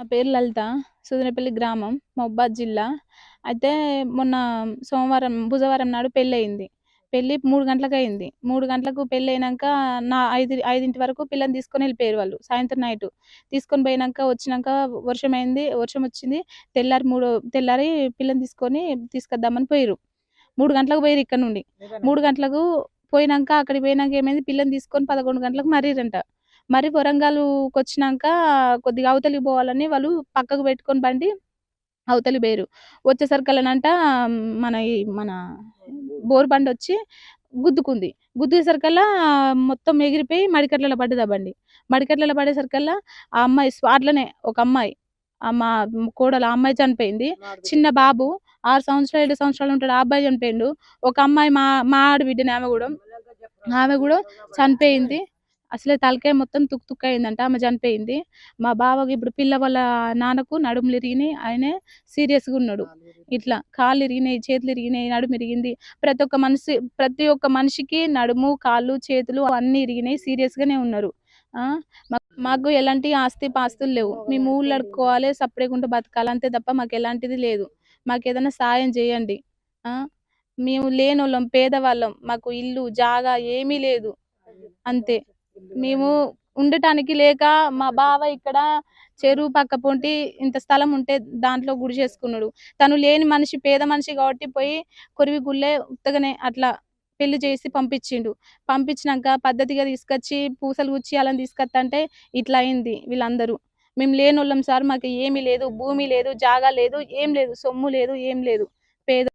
నా పేరు లలిత. సూదనపల్లి గ్రామం, మహబూబాద్ జిల్లా. అయితే మొన్న బుధవారం నాడు పెళ్ళయింది. పెళ్లి 3 గంటలకయింది. 3 గంటలకు పెళ్ళయినంక 5 వరకు పిల్లని తీసుకొని ఎళ్ళిపోయారు వాళ్ళు. సాయంత్రం నైటు. తీసుకొని వచ్చినంక వర్షమొచ్చింది. తెల్లారి పిల్లని తీసుకొద్దామని పోయిర్రు. 3 గంటలకు పోయిర్రు ఇక్కడ నుండి. 3 గంటలకు అక్కడికి పోయినంక ఏమైంది, పిల్లని తీసుకొని 11 గంటలకు మర్రిరంట. మరి వరంగల్‌కొచ్చినంక కొద్దిగా అవతలికి పోవాలని వాళ్ళు పక్కకు పెట్టుకొని బండి అవతలికి పోయిర్రు. వచ్చేసరికల్లానంట మన బోరు బండొచ్చి గుద్దుకుంది. గుద్దేసరికల్లా మొత్తం ఎగిరిపోయి మడికట్లలో పడ్డది ఆ బండి. మడికట్లలో పడేసరికల్లా ఆ అమ్మాయి స్పాట్‌లోనే ఒక అమ్మాయి, మా కోడలు ఆ అమ్మాయి చనిపోయింది. చిన్న బాబు 6 సంవత్సరాలు, 7 సంవత్సరాలు ఉంటాడు. ఆ అబ్బాయి చనిపోయిండు. ఒక అమ్మాయి మా ఆడబిడ్డనే ఆమె గూడా చనిపోయింది. అసలే తలకాయ మొత్తం తుక్కు తుక్కు అయిందంట. ఆమె చనిపోయింది. మా బావకి ఇప్పుడు పిల్ల వాళ్ళ నాన్నకు నడుములు ఇరిగినాయి. ఆయనే సీరియస్‌గా ఉన్నాడు. ఇట్లా కాళ్ళు ఇరిగినాయి, చేతులు ఇరిగినాయి, నడుము ఇరిగింది. ప్రతి ఒక్క మనిషికి నడుము, కాళ్ళు, చేతులు అన్నీ ఇరిగినాయి. సీరియస్‌గానే ఉన్నారు. ఆ! మాకు ఎలాంటి ఆస్తిపాస్తులు లేవు. మేము ఊర్లడుక్కోవాలి, సప్పుడేకుంటూ బతకాలి అంతే తప్ప మాకెలాంటిది లేదు. మాకేదైనా సాయం చేయండి. ఆ! మేము లేనోళ్ళం, పేదవాళ్ళం. మాకు ఇల్లు, జాగా ఏమీ లేదు. అంతే. మేము ఉండటానికి లేక మా బావ ఇక్కడ చెరువు పక్క పొంటి ఇంత స్థలం ఉంటే దాంట్లో గుడిసేసుకున్నాడు. తను లేని మనిషి, పేద మనిషి కాబట్టి పోయి కొరివి గుళ్ళే ఉత్తగనే అట్లా పెళ్లి చేసి పంపించిండు. పంపించినంక పద్ధతిగా తీసుకొచ్చి పూసలు గుచ్చి ఆళ్ళని తీసుకొత్తంటే ఇట్లా అయింది వీళ్ళందరూ. మేము లేనోళ్ళం సార్, మాకు ఏమీ లేదు, భూమి లేదు, జాగా లేదు, ఏం లేదు, సొమ్ము లేదు, ఏం లేదు. పేద